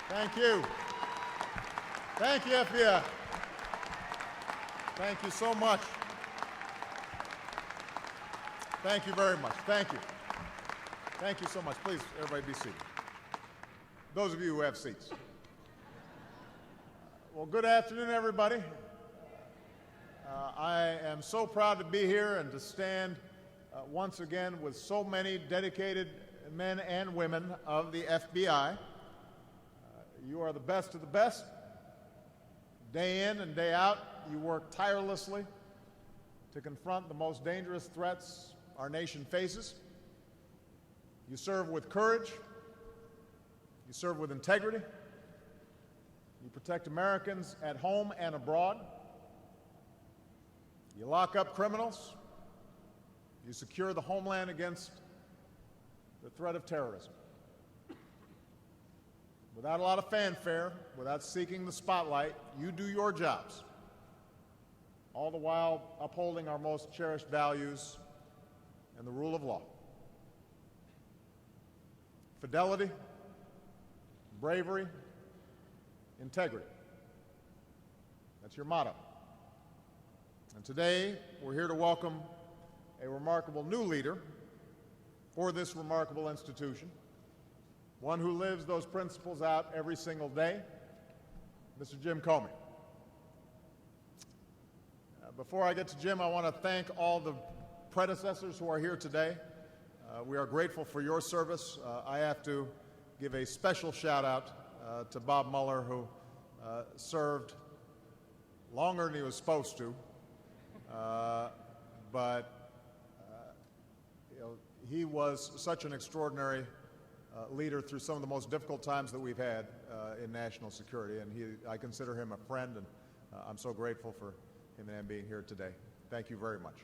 Thank you. Thank you, FBI. Thank you so much. Thank you very much. Thank you. Thank you so much. Please, everybody be seated. Those of you who have seats. Well, good afternoon, everybody. I am so proud to be here and to stand once again with so many dedicated men and women of the FBI. You are the best of the best. Day in and day out, you work tirelessly to confront the most dangerous threats our nation faces. You serve with courage. You serve with integrity. You protect Americans at home and abroad. You lock up criminals. You secure the homeland against the threat of terrorism. Without a lot of fanfare, without seeking the spotlight, you do your jobs, all the while upholding our most cherished values and the rule of law. Fidelity, bravery, integrity. That's your motto. And today, we're here to welcome a remarkable new leader for this remarkable institution, one who lives those principles out every single day, Mr. Jim Comey. Before I get to Jim, I want to thank all the predecessors who are here today. We are grateful for your service. I have to give a special shout-out to Bob Mueller, who served longer than he was supposed to, but he was such an extraordinary leader through some of the most difficult times that we've had in national security, and I consider him a friend, and I'm so grateful for him and being here today. Thank you very much.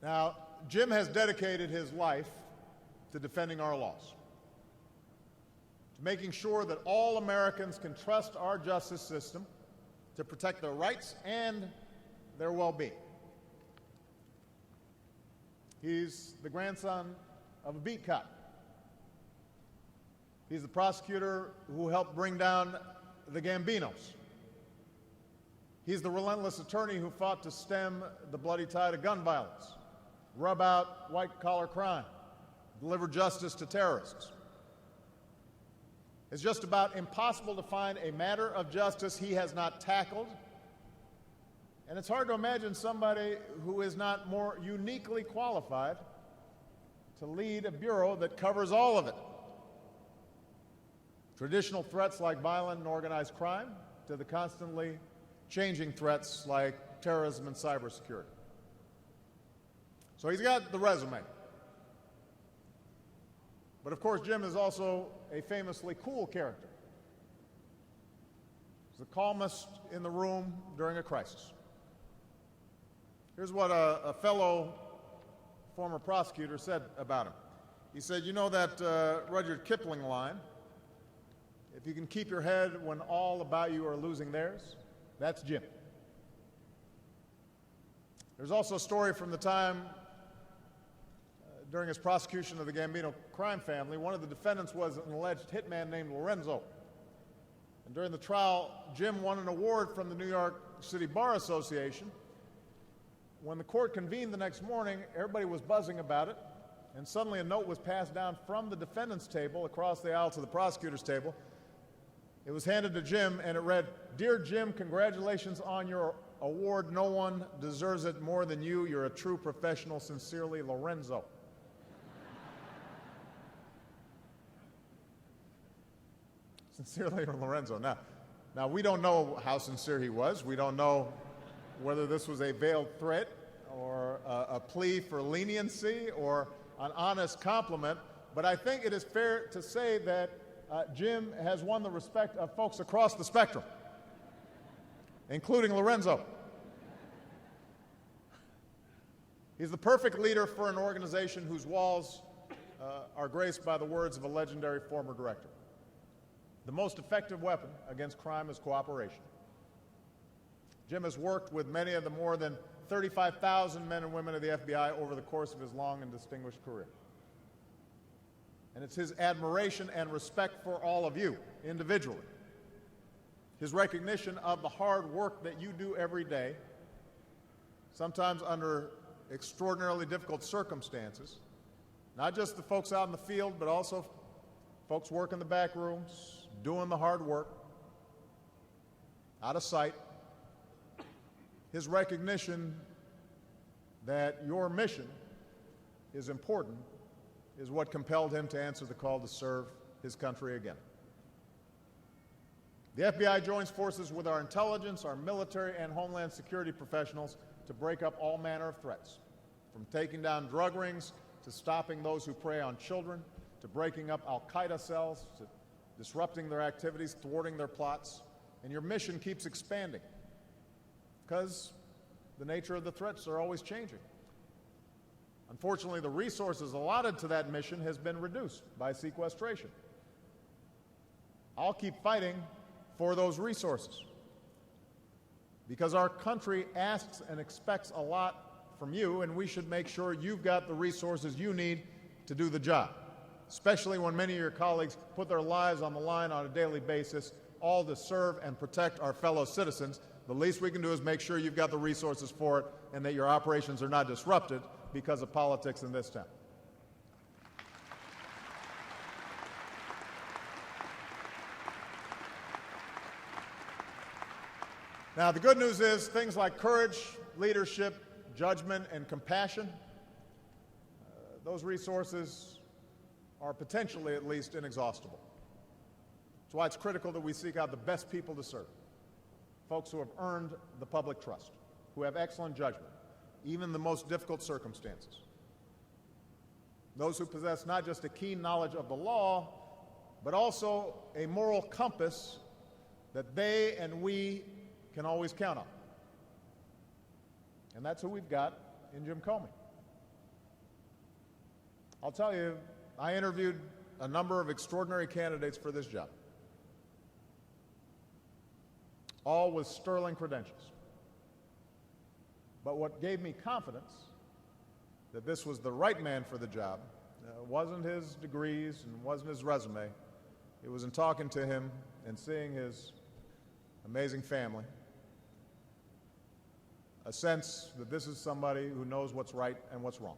Now, Jim has dedicated his life to defending our laws, to making sure that all Americans can trust our justice system to protect their rights and their well-being. He's the grandson of a beat cop. He's the prosecutor who helped bring down the Gambinos. He's the relentless attorney who fought to stem the bloody tide of gun violence, rub out white-collar crime, deliver justice to terrorists. It's just about impossible to find a matter of justice he has not tackled, and it's hard to imagine somebody who is not more uniquely qualified to lead a bureau that covers all of it. Traditional threats like violent and organized crime to the constantly changing threats like terrorism and cybersecurity. So he's got the resume. But of course, Jim is also a famously cool character. He's the calmest in the room during a crisis. Here's what a fellow former prosecutor said about him. He said, you know that Rudyard Kipling line, if you can keep your head when all about you are losing theirs, that's Jim. There's also a story from the time during his prosecution of the Gambino crime family. One of the defendants was an alleged hitman named Lorenzo. And during the trial, Jim won an award from the New York City Bar Association. When the court convened the next morning, everybody was buzzing about it, and suddenly a note was passed down from the defendant's table across the aisle to the prosecutor's table. It was handed to Jim, and it read, "Dear Jim, congratulations on your award. No one deserves it more than you. You're a true professional. Sincerely, Lorenzo." Sincerely, Lorenzo. Now, we don't know how sincere he was. We don't know whether this was a veiled threat or a plea for leniency or an honest compliment. But I think it is fair to say that Jim has won the respect of folks across the spectrum, including Lorenzo. He's the perfect leader for an organization whose walls are graced by the words of a legendary former director. The most effective weapon against crime is cooperation. Jim has worked with many of the more than 35,000 men and women of the FBI over the course of his long and distinguished career. And it's his admiration and respect for all of you individually, his recognition of the hard work that you do every day, sometimes under extraordinarily difficult circumstances, not just the folks out in the field, but also folks working the back rooms, doing the hard work, out of sight. His recognition that your mission is important is what compelled him to answer the call to serve his country again. The FBI joins forces with our intelligence, our military, and homeland security professionals to break up all manner of threats, from taking down drug rings to stopping those who prey on children, to breaking up al-Qaeda cells, to disrupting their activities, thwarting their plots. And your mission keeps expanding because the nature of the threats are always changing. Unfortunately, the resources allotted to that mission has been reduced by sequestration. I'll keep fighting for those resources because our country asks and expects a lot from you, and we should make sure you've got the resources you need to do the job, especially when many of your colleagues put their lives on the line on a daily basis, all to serve and protect our fellow citizens. The least we can do is make sure you've got the resources for it and that your operations are not disrupted because of politics in this town. Now, the good news is things like courage, leadership, judgment, and compassion, those resources are potentially at least inexhaustible. That's why it's critical that we seek out the best people to serve, folks who have earned the public trust, who have excellent judgment, even in the most difficult circumstances, those who possess not just a keen knowledge of the law, but also a moral compass that they and we can always count on. And that's who we've got in Jim Comey. I'll tell you, I interviewed a number of extraordinary candidates for this job, all with sterling credentials. But what gave me confidence that this was the right man for the job wasn't his degrees and wasn't his resume. It was in talking to him and seeing his amazing family, a sense that this is somebody who knows what's right and what's wrong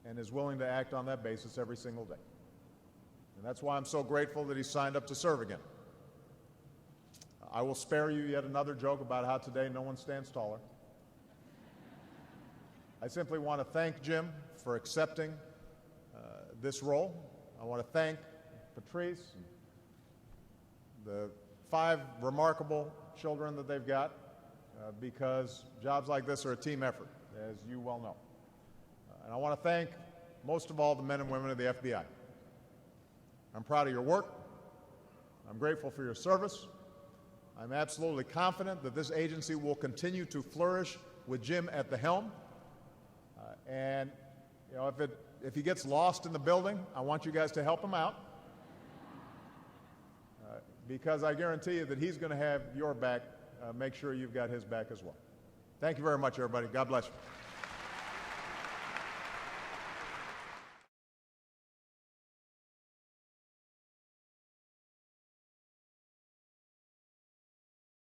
and is willing to act on that basis every single day. And that's why I'm so grateful that he signed up to serve again. I will spare you yet another joke about how today no one stands taller. I simply want to thank Jim for accepting this role. I want to thank Patrice and the 5 remarkable children that they've got because jobs like this are a team effort, as you well know. And I want to thank, most of all, the men and women of the FBI. I'm proud of your work. I'm grateful for your service. I'm absolutely confident that this agency will continue to flourish with Jim at the helm. And you know, if he gets lost in the building, I want you guys to help him out because I guarantee you that he's going to have your back. Make sure you've got his back as well. Thank you very much, everybody. God bless you.